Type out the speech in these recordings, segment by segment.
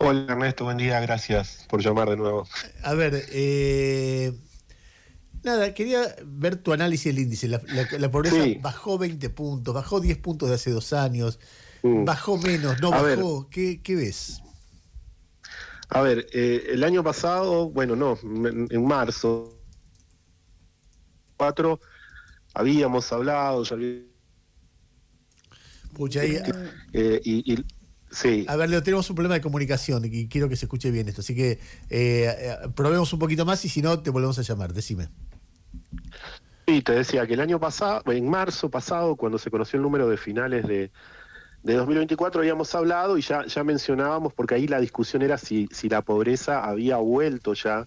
Hola Ernesto, buen día, gracias por llamar de nuevo. A ver, nada, quería ver tu análisis del índice. La pobreza Sí, bajó 20 puntos, bajó 10 puntos de hace 2 años, mm, bajó menos, no a ver, bajó. ¿Qué ves? el año pasado, bueno, no, en marzo 4 habíamos hablado, Pucha, ahí, sí, a ver, Leo, tenemos un problema de comunicación y quiero que se escuche bien esto. Así que probemos un poquito más y si no, te volvemos a llamar. Decime. sí, te decía que el año pasado, en marzo pasado, cuando se conoció el número de finales de 2024, habíamos hablado y ya mencionábamos, porque ahí la discusión era si la pobreza había vuelto ya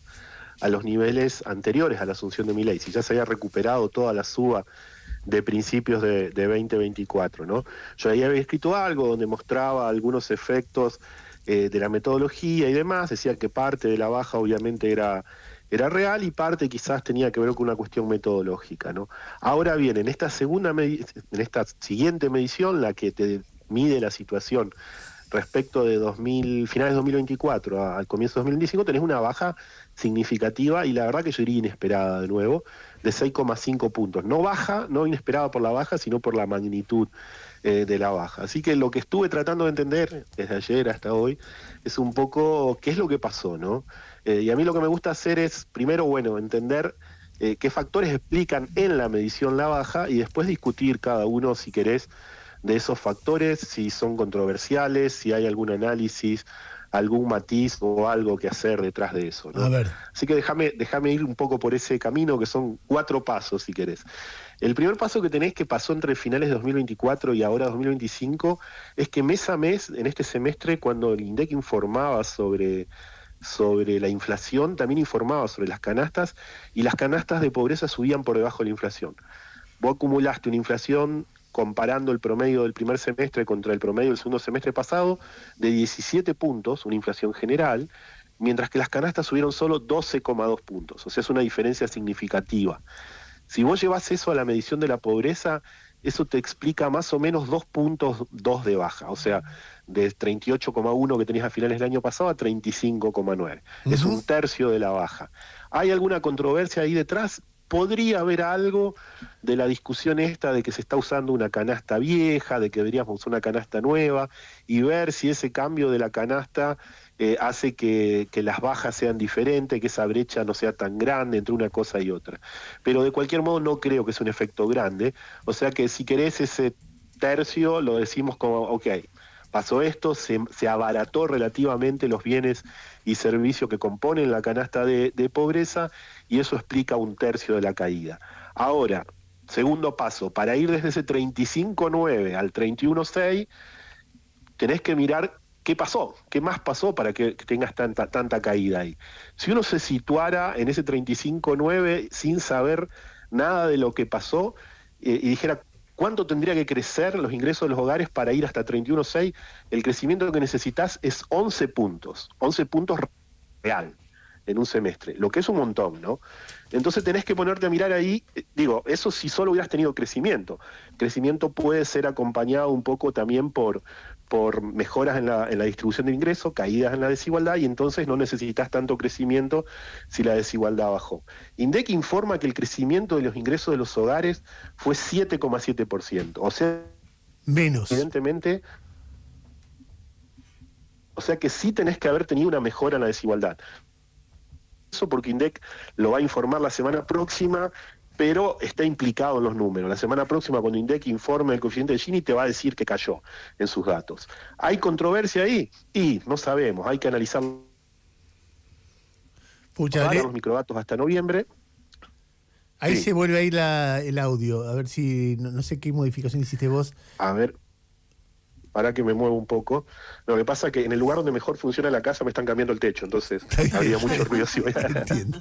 a los niveles anteriores a la asunción de Milei, si ya se había recuperado toda la suba de principios de 2024, ¿no? Yo ahí había escrito algo donde mostraba algunos efectos de la metodología y demás, decía que parte de la baja obviamente era real y parte quizás tenía que ver con una cuestión metodológica, ¿no? Ahora bien, en esta siguiente medición, la que te mide la situación respecto de finales de 2024 al comienzo de 2025, tenés una baja significativa y la verdad que yo diría inesperada de nuevo, de 6,5 puntos. No baja, no inesperada por la baja, sino por la magnitud de la baja. Así que lo que estuve tratando de entender desde ayer hasta hoy es un poco qué es lo que pasó, ¿no? Y a mí lo que me gusta hacer es, primero, bueno, entender qué factores explican en la medición la baja y después discutir cada uno, si querés, de esos factores, si son controversiales, si hay algún análisis, algún matiz o algo que hacer detrás de eso, A ¿no? ver. Así que déjame ir un poco por ese camino, que son 4 pasos, si querés. El primer paso que tenés, que pasó entre finales de 2024 y ahora 2025, es que mes a mes, en este semestre, cuando el INDEC informaba sobre la inflación, también informaba sobre las canastas, y las canastas de pobreza subían por debajo de la inflación. Vos acumulaste una inflación comparando el promedio del primer semestre contra el promedio del segundo semestre pasado de 17 puntos, una inflación general, mientras que las canastas subieron solo 12,2 puntos, o sea, es una diferencia significativa. Si vos llevas eso a la medición de la pobreza, eso te explica más o menos 2,2 de baja, o sea, de 38,1 que tenías a finales del año pasado a 35,9. Es Ujú. un tercio de la baja. ¿Hay alguna controversia ahí detrás? Podría haber algo de la discusión esta de que se está usando una canasta vieja, de que deberíamos usar una canasta nueva, y ver si ese cambio de la canasta hace que las bajas sean diferentes, que esa brecha no sea tan grande entre una cosa y otra. Pero de cualquier modo no creo que sea un efecto grande, o sea que si querés ese tercio lo decimos como, ok, pasó esto, se abarató relativamente los bienes y servicios que componen la canasta de pobreza y eso explica un tercio de la caída. Ahora, segundo paso, para ir desde ese 35,9 al 31,6, tenés que mirar qué pasó, qué más pasó para que tengas tanta caída ahí. Si uno se situara en ese 35,9 sin saber nada de lo que pasó y dijera cuánto tendría que crecer los ingresos de los hogares para ir hasta 31,6, el crecimiento que necesitas es 11 puntos real en un semestre, lo que es un montón, ¿no? Entonces tenés que ponerte a mirar ahí, digo, eso si solo hubieras tenido crecimiento. Crecimiento puede ser acompañado un poco también por mejoras en la distribución de ingresos, caídas en la desigualdad, y entonces no necesitas tanto crecimiento si la desigualdad bajó. INDEC informa que el crecimiento de los ingresos de los hogares fue 7,7%, o sea, Menos. evidentemente, o sea que sí tenés que haber tenido una mejora en la desigualdad. Eso porque INDEC lo va a informar la semana próxima, pero está implicado en los números. La semana próxima, cuando INDEC informe el coeficiente de Gini, te va a decir que cayó en sus datos. ¿Hay controversia ahí? Y no sabemos, hay que analizar Pucha, los microdatos hasta noviembre. ahí Sí, se vuelve a ir el audio. A ver si, no sé qué modificación hiciste vos. a ver, para que me mueva un poco. Lo que pasa es que en el lugar donde mejor funciona la casa me están cambiando el techo, entonces Está bien, habría mucho ruido si voy entiendo.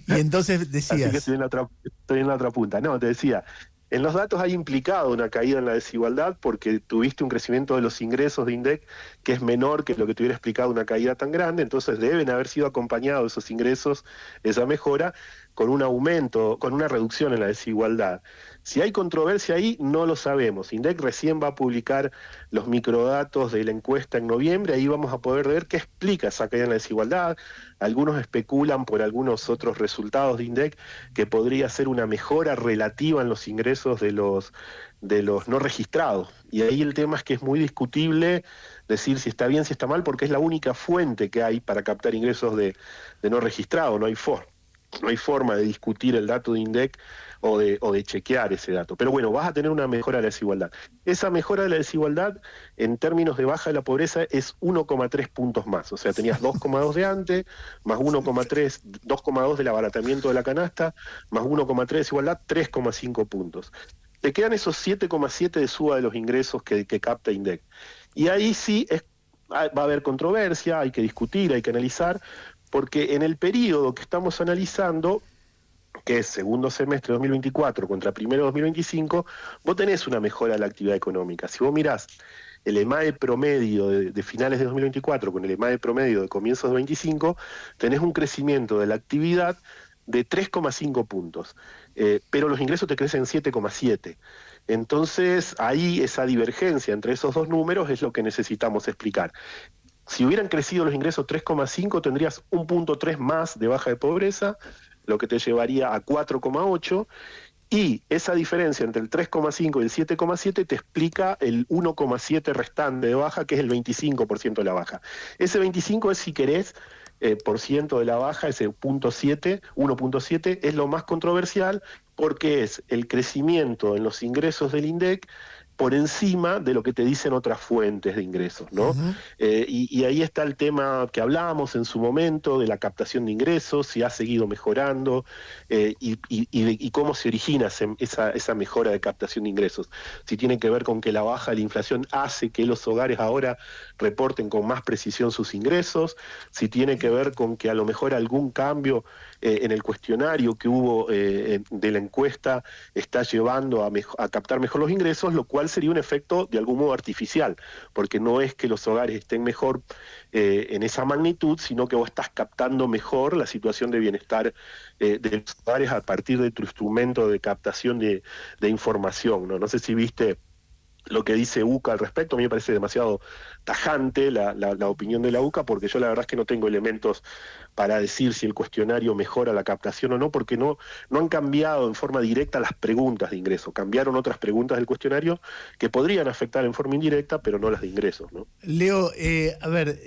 Y entonces Así que decías, estoy en la otra punta. No, te decía, en los datos hay implicado una caída en la desigualdad porque tuviste un crecimiento de los ingresos de INDEC que es menor que lo que te hubiera explicado una caída tan grande, entonces deben haber sido acompañados esos ingresos, esa mejora, con un aumento, con una reducción en la desigualdad. Si hay controversia ahí, no lo sabemos. INDEC recién va a publicar los microdatos de la encuesta en noviembre, ahí vamos a poder ver qué explica esa caída en la desigualdad. Algunos especulan por algunos otros resultados de INDEC que podría ser una mejora relativa en los ingresos de los no registrados. Y ahí el tema es que es muy discutible decir si está bien, si está mal, porque es la única fuente que hay para captar ingresos de no registrados, no hay forma de discutir el dato de INDEC o de chequear ese dato. Pero bueno, vas a tener una mejora de la desigualdad. Esa mejora de la desigualdad, en términos de baja de la pobreza, es 1,3 puntos más. O sea, tenías 2,2 de antes, más 1,3, 2,2 del abaratamiento de la canasta, más 1,3 de desigualdad, 3,5 puntos. Te quedan esos 7,7 de suba de los ingresos que capta INDEC. Y ahí sí va a haber controversia, hay que discutir, hay que analizar, porque en el periodo que estamos analizando, que es segundo semestre de 2024 contra primero de 2025, vos tenés una mejora de la actividad económica. Si vos mirás el EMAE promedio de finales de 2024 con el EMAE promedio de comienzos de 2025, tenés un crecimiento de la actividad de 3,5 puntos, pero los ingresos te crecen 7,7. Entonces, ahí esa divergencia entre esos dos números es lo que necesitamos explicar. Si hubieran crecido los ingresos 3,5, tendrías 1,3 más de baja de pobreza, lo que te llevaría a 4,8, y esa diferencia entre el 3,5 y el 7,7 te explica el 1,7 restante de baja, que es el 25% de la baja. Ese 25 es, si querés, por ciento de la baja, ese 1,7, es lo más controversial, porque es el crecimiento en los ingresos del INDEC por encima de lo que te dicen otras fuentes de ingresos, ¿no? Ujú. Y ahí está el tema que hablábamos en su momento de la captación de ingresos, si ha seguido mejorando, y cómo se origina esa mejora de captación de ingresos. Si tiene que ver con que la baja de la inflación hace que los hogares ahora reporten con más precisión sus ingresos, si tiene que ver con que a lo mejor algún cambio en el cuestionario que hubo de la encuesta está llevando a captar mejor los ingresos, lo cual sería un efecto de algún modo artificial, porque no es que los hogares estén mejor en esa magnitud, sino que vos estás captando mejor la situación de bienestar de los hogares a partir de tu instrumento de captación de información, ¿no? No sé si viste lo que dice UCA al respecto. A mí me parece demasiado tajante la opinión de la UCA, porque yo la verdad es que no tengo elementos para decir si el cuestionario mejora la captación o no, porque no han cambiado en forma directa las preguntas de ingreso, cambiaron otras preguntas del cuestionario que podrían afectar en forma indirecta, pero no las de ingresos, ¿no? Leo, a ver,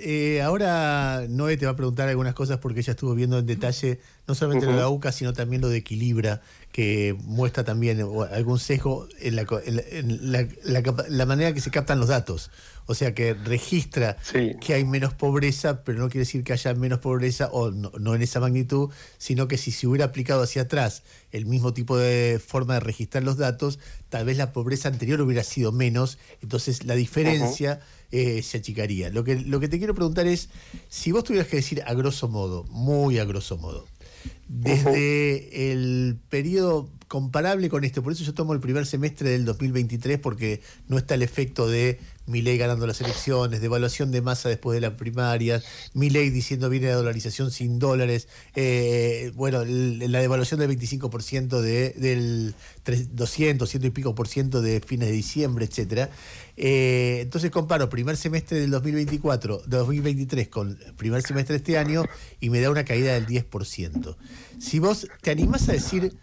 ahora Noé te va a preguntar algunas cosas porque ella estuvo viendo en detalle no solamente lo de la UCA, sino también lo de Equilibra, que muestra también algún sesgo en la manera que se captan los datos. O sea, que registra que hay menos pobreza, pero no quiere decir que haya menos pobreza, o no en esa magnitud, sino que si se hubiera aplicado hacia atrás el mismo tipo de forma de registrar los datos, tal vez la pobreza anterior hubiera sido menos, entonces la diferencia se achicaría. Lo que te quiero preguntar es, si vos tuvieras que decir a grosso modo, muy a grosso modo, desde el periodo comparable con este, por eso yo tomo el primer semestre del 2023, porque no está el efecto de Milei ganando las elecciones, devaluación de masa después de las primarias, Milei diciendo viene la dolarización sin dólares, la devaluación del 25% del 200, ciento y pico por ciento de fines de diciembre, etcétera. Entonces comparo primer semestre del 2023 con primer semestre de este año y me da una caída del 10%. Si vos te animás a decir,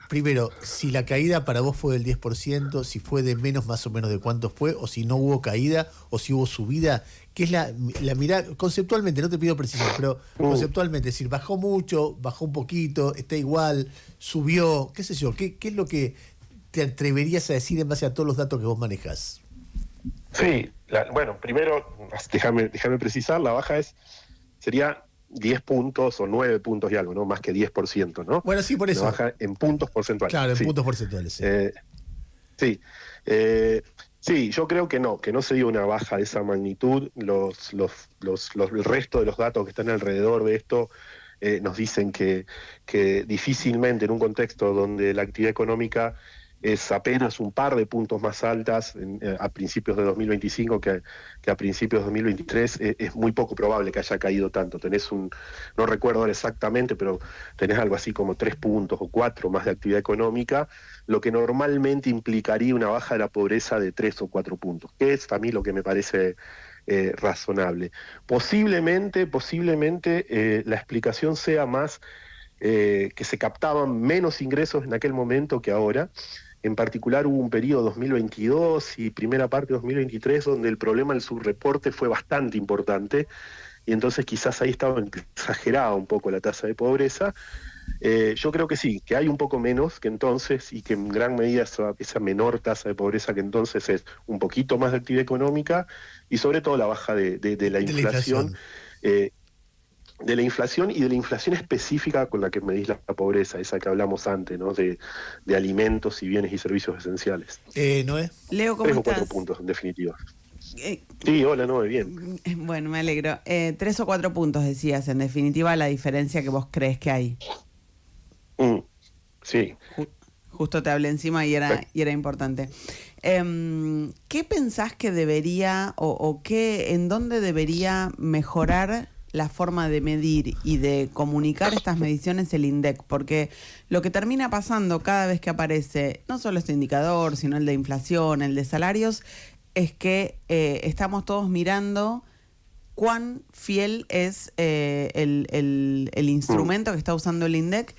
primero, si la caída para vos fue del 10%, si fue de menos más o menos de cuánto fue, o si no hubo caída, o si hubo subida, ¿qué es la mirada? Conceptualmente, no te pido precisión, pero conceptualmente, es decir, bajó mucho, bajó un poquito, está igual, subió, qué sé yo, ¿qué es lo que te atreverías a decir en base a todos los datos que vos manejás? Sí, bueno, primero, déjame precisar, la baja sería 10 puntos o 9 puntos y algo, ¿no? Más que 10%, ¿no? Bueno, sí, por eso. La baja en puntos porcentuales. Claro, en puntos porcentuales, sí. Sí, yo creo que no se dio una baja de esa magnitud. El resto de los datos que están alrededor de esto nos dicen que difícilmente en un contexto donde la actividad económica es apenas un par de puntos más altas a principios de 2025 que a principios de 2023, es muy poco probable que haya caído tanto. Tenés no recuerdo ahora exactamente, pero tenés algo así como 3 puntos o 4 más de actividad económica, lo que normalmente implicaría una baja de la pobreza de 3 o 4 puntos, que es a mí lo que me parece razonable. Posiblemente la explicación sea más que se captaban menos ingresos en aquel momento que ahora. En particular hubo un periodo 2022 y primera parte de 2023 donde el problema del subreporte fue bastante importante y entonces quizás ahí estaba exagerada un poco la tasa de pobreza. Yo creo que sí, que hay un poco menos que entonces y que en gran medida esa menor tasa de pobreza que entonces es un poquito más de actividad económica y sobre todo la baja de la inflación. De la inflación y de la inflación específica con la que medís la pobreza, esa que hablamos antes, ¿no? De alimentos y bienes y servicios esenciales. Noé. Leo, ¿cómo 3 o estás? 4 puntos, en definitiva. Sí, hola, Noé, bien. Bueno, me alegro. 3 o 4 puntos decías, en definitiva, la diferencia que vos crees que hay. Sí. Justo te hablé encima y era importante. ¿Qué pensás que debería o en dónde debería mejorar la forma de medir y de comunicar estas mediciones el INDEC? Porque lo que termina pasando cada vez que aparece, no solo este indicador, sino el de inflación, el de salarios, es que estamos todos mirando cuán fiel es el instrumento que está usando el INDEC.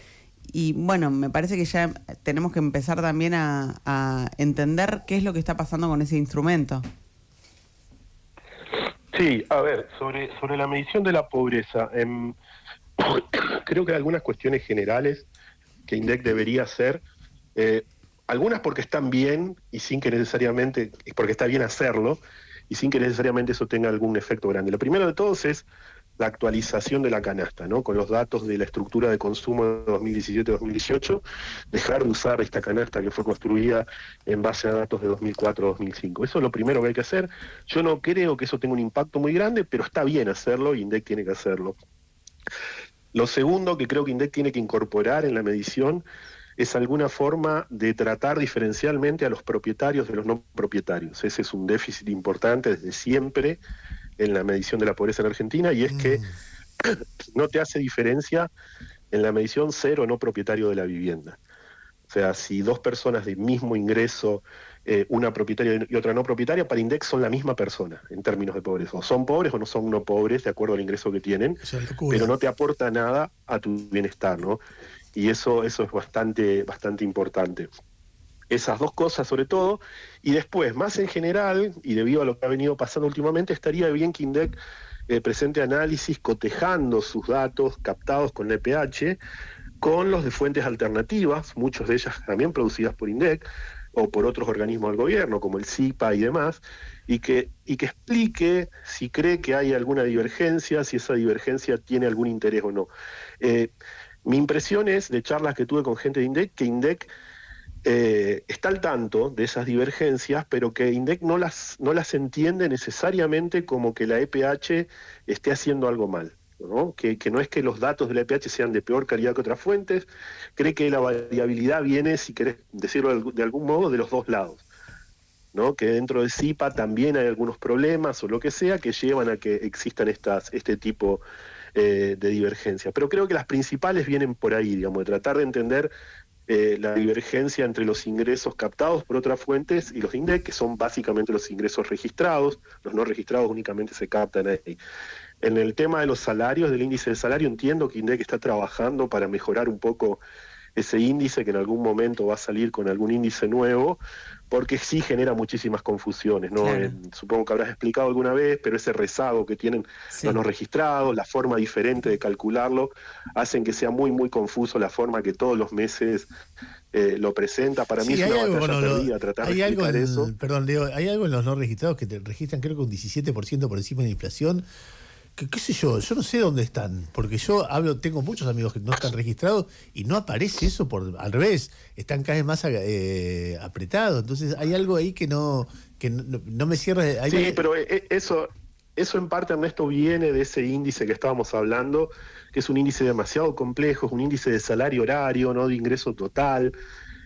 Y bueno, me parece que ya tenemos que empezar también a entender qué es lo que está pasando con ese instrumento. Sí, a ver, sobre la medición de la pobreza, creo que hay algunas cuestiones generales que INDEC debería hacer, algunas porque están bien y sin que necesariamente, porque está bien hacerlo, y sin que necesariamente eso tenga algún efecto grande. Lo primero de todos es la actualización de la canasta, ¿no? Con los datos de la estructura de consumo de 2017-2018, dejar de usar esta canasta que fue construida en base a datos de 2004-2005. Eso es lo primero que hay que hacer. Yo no creo que eso tenga un impacto muy grande, pero está bien hacerlo y INDEC tiene que hacerlo. Lo segundo que creo que INDEC tiene que incorporar en la medición es alguna forma de tratar diferencialmente a los propietarios de los no propietarios. Ese es un déficit importante desde siempre en la medición de la pobreza en Argentina, y es que no te hace diferencia en la medición ser o no propietario de la vivienda. O sea, si dos personas de mismo ingreso, una propietaria y otra no propietaria, para INDEC son la misma persona en términos de pobreza. O son pobres o no son no pobres, de acuerdo al ingreso que tienen, pero no te aporta nada a tu bienestar, ¿no? Y eso es bastante importante. Esas dos cosas sobre todo, y después, más en general, y debido a lo que ha venido pasando últimamente, estaría bien que INDEC presente análisis cotejando sus datos captados con la EPH con los de fuentes alternativas, muchas de ellas también producidas por INDEC o por otros organismos del gobierno, como el CIPA y demás, y que explique si cree que hay alguna divergencia, si esa divergencia tiene algún interés o no. Mi impresión es, de charlas que tuve con gente de INDEC, que INDEC está al tanto de esas divergencias, pero que INDEC no las entiende necesariamente como que la EPH esté haciendo algo mal, ¿no? Que no es que los datos de la EPH sean de peor calidad que otras fuentes, cree que la variabilidad viene, si querés decirlo de algún modo, de los dos lados, ¿no? Que dentro de CIPA también hay algunos problemas o lo que sea que llevan a que existan este tipo de divergencias. Pero creo que las principales vienen por ahí, digamos, de tratar de entender la divergencia entre los ingresos captados por otras fuentes y los INDEC, que son básicamente los ingresos registrados. Los no registrados únicamente se captan ahí. En el tema de los salarios, del índice de salario, entiendo que INDEC está trabajando para mejorar un poco ese índice, que en algún momento va a salir con algún índice nuevo, porque sí genera muchísimas confusiones, ¿no? Claro. Supongo que habrás explicado alguna vez, pero ese rezago que tienen los no registrados, la forma diferente de calcularlo, hacen que sea muy, muy confuso la forma que todos los meses lo presenta. Para mí es una batalla perdida tratar de explicar eso. Perdón, Leo, hay algo en los no registrados que te registran creo que un 17% por encima de la inflación. ¿Qué sé yo no sé dónde están, porque tengo muchos amigos que no están registrados y no aparece eso, al revés, están cada vez más apretados, entonces hay algo ahí que no me cierra. Sí, pero eso en parte, Ernesto, viene de ese índice que estábamos hablando, que es un índice demasiado complejo, es un índice de salario horario, no de ingreso total,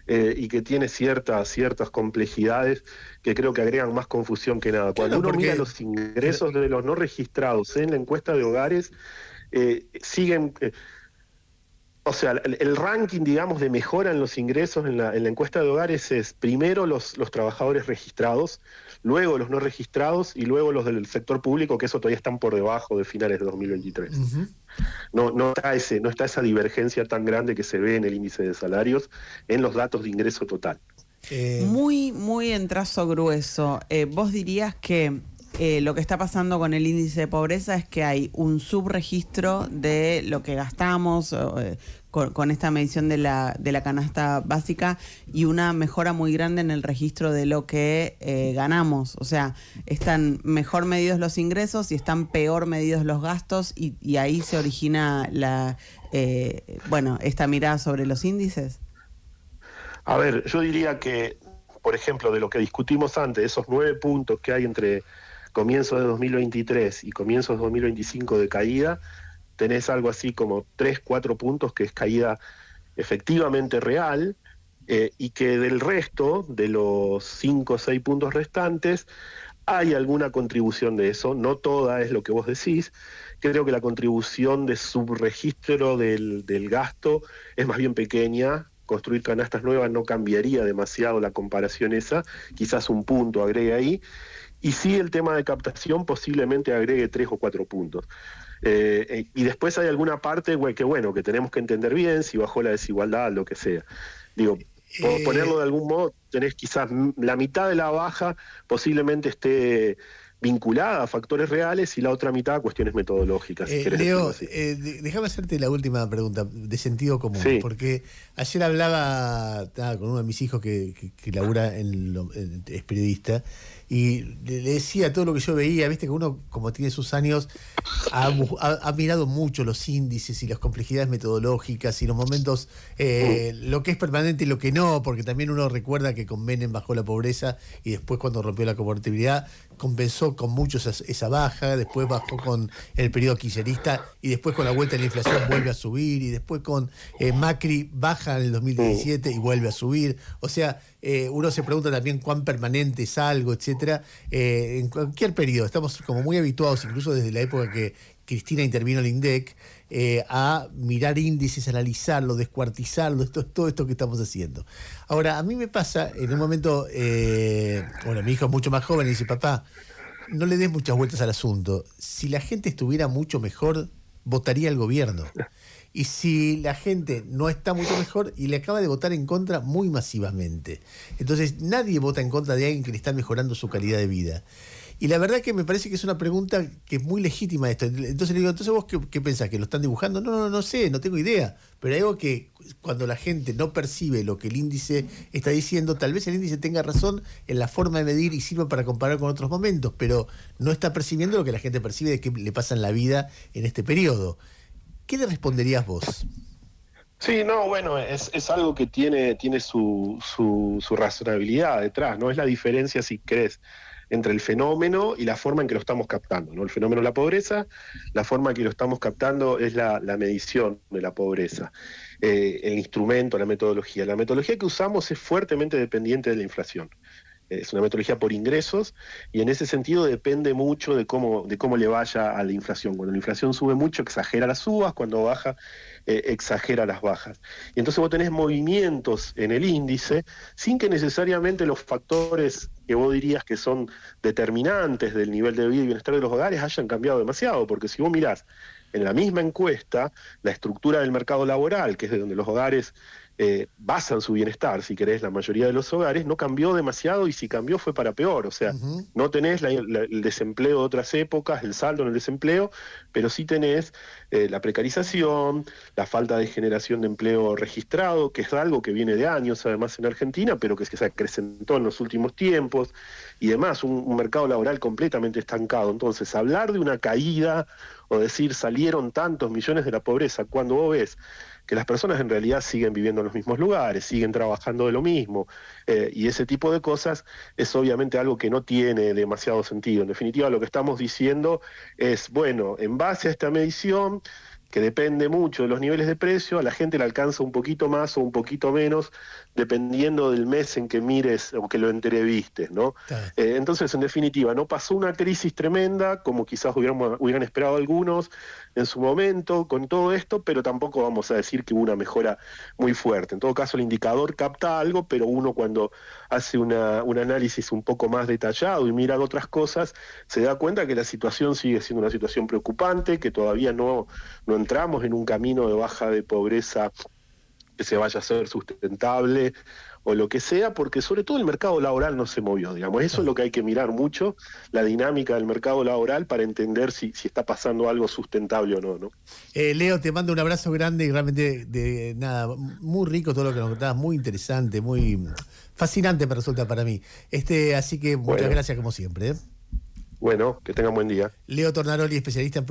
y que tiene ciertas complejidades que creo que agregan más confusión que nada. Cuando uno mira los ingresos de los no registrados en la encuesta de hogares, siguen... O sea, el ranking, digamos, de mejora en los ingresos en la encuesta de hogares es primero los trabajadores registrados, luego los no registrados y luego los del sector público, que eso todavía están por debajo de finales de 2023. Uh-huh. No está esa divergencia tan grande que se ve en el índice de salarios en los datos de ingreso total. Muy en trazo grueso. ¿Vos dirías que lo que está pasando con el índice de pobreza es que hay un subregistro de lo que gastamos con esta medición de la canasta básica y una mejora muy grande en el registro de lo que ganamos? O sea, están mejor medidos los ingresos y están peor medidos los gastos y ahí se origina esta mirada sobre los índices. A ver, yo diría que, por ejemplo, de lo que discutimos antes, esos 9 puntos que hay entre comienzos de 2023 y comienzos de 2025 de caída, tenés algo así como 3-4 puntos que es caída efectivamente real, y que del resto, de los 5 o 6 puntos restantes, hay alguna contribución de eso, no toda es lo que vos decís. Creo que la contribución de subregistro del gasto es más bien pequeña. Construir canastas nuevas no cambiaría demasiado la comparación esa, quizás un punto agregue ahí. Y sí, el tema de captación posiblemente agregue 3 o 4 puntos. Y después hay alguna parte que tenemos que entender bien, si bajó la desigualdad, lo que sea. Digo, por ponerlo de algún modo, tenés quizás la mitad de la baja posiblemente esté vinculada a factores reales y la otra mitad a cuestiones metodológicas. Si Leo, déjame hacerte la última pregunta de sentido común, sí. Porque ayer hablaba con uno de mis hijos que labura es periodista, y le decía todo lo que yo veía, viste que uno, como tiene sus años, ha mirado mucho los índices y las complejidades metodológicas y los momentos, lo que es permanente y lo que no, porque también uno recuerda que con Menem bajó la pobreza y después cuando rompió la convertibilidad compensó con mucho esa baja, después bajó con el periodo kirchnerista y después con la vuelta de la inflación vuelve a subir y después con Macri baja en el 2017 y vuelve a subir. O sea, uno se pregunta también cuán permanente es algo, etcétera. En cualquier periodo, estamos como muy habituados, incluso desde la época que Cristina intervino en el INDEC, a mirar índices, analizarlo, descuartizarlo, todo esto que estamos haciendo. Ahora, a mí me pasa, en un momento, mi hijo es mucho más joven y dice, papá, no le des muchas vueltas al asunto. Si la gente estuviera mucho mejor, votaría al gobierno. Y si la gente no está mucho mejor, y le acaba de votar en contra muy masivamente. Entonces, nadie vota en contra de alguien que le está mejorando su calidad de vida. Y la verdad que me parece que es una pregunta que es muy legítima esto. Entonces le digo, ¿entonces vos qué pensás? ¿Que lo están dibujando? No sé, no tengo idea. Pero hay algo que cuando la gente no percibe lo que el índice está diciendo, tal vez el índice tenga razón en la forma de medir y sirva para comparar con otros momentos, pero no está percibiendo lo que la gente percibe de qué le pasa en la vida en este periodo. ¿Qué le responderías vos? Sí, no, bueno, es algo que tiene su razonabilidad detrás, ¿no? Es la diferencia, si querés, entre el fenómeno y la forma en que lo estamos captando, ¿no? El fenómeno de la pobreza, la forma en que lo estamos captando es la medición de la pobreza, el instrumento, la metodología. La metodología que usamos es fuertemente dependiente de la inflación. Es una metodología por ingresos y en ese sentido depende mucho de cómo le vaya a la inflación. Cuando la inflación sube mucho, exagera las subas, cuando baja, exagera las bajas. Y entonces vos tenés movimientos en el índice sin que necesariamente los factores que vos dirías que son determinantes del nivel de vida y bienestar de los hogares hayan cambiado demasiado, porque si vos mirás en la misma encuesta la estructura del mercado laboral, que es de donde los hogares basan su bienestar, si querés, la mayoría de los hogares, no cambió demasiado y si cambió fue para peor. O sea, no tenés el desempleo de otras épocas, el saldo en el desempleo, pero sí tenés la precarización, la falta de generación de empleo registrado, que es algo que viene de años además en Argentina, pero que se acrecentó en los últimos tiempos, y demás, un mercado laboral completamente estancado. Entonces, hablar de una caída o decir salieron tantos millones de la pobreza, cuando vos ves que las personas en realidad siguen viviendo en los mismos lugares, siguen trabajando de lo mismo, y ese tipo de cosas es obviamente algo que no tiene demasiado sentido. En definitiva, lo que estamos diciendo es, bueno, en base a esta medición, que depende mucho de los niveles de precio, a la gente le alcanza un poquito más o un poquito menos, dependiendo del mes en que mires o que lo entrevistes, ¿no? Claro. Entonces, en definitiva, no pasó una crisis tremenda, como quizás hubieran esperado algunos en su momento con todo esto, pero tampoco vamos a decir que hubo una mejora muy fuerte. En todo caso, el indicador capta algo, pero uno cuando hace un análisis un poco más detallado y mira otras cosas, se da cuenta que la situación sigue siendo una situación preocupante, que todavía no entramos en un camino de baja de pobreza que se vaya a ser sustentable o lo que sea, porque sobre todo el mercado laboral no se movió, digamos. Eso es lo que hay que mirar mucho, la dinámica del mercado laboral para entender si está pasando algo sustentable o no, ¿no? Leo, te mando un abrazo grande y realmente nada, muy rico todo lo que nos contabas, muy interesante, muy fascinante me resulta para mí. Así que muchas gracias como siempre. Bueno, que tengan buen día. Leo Tornaroli, especialista en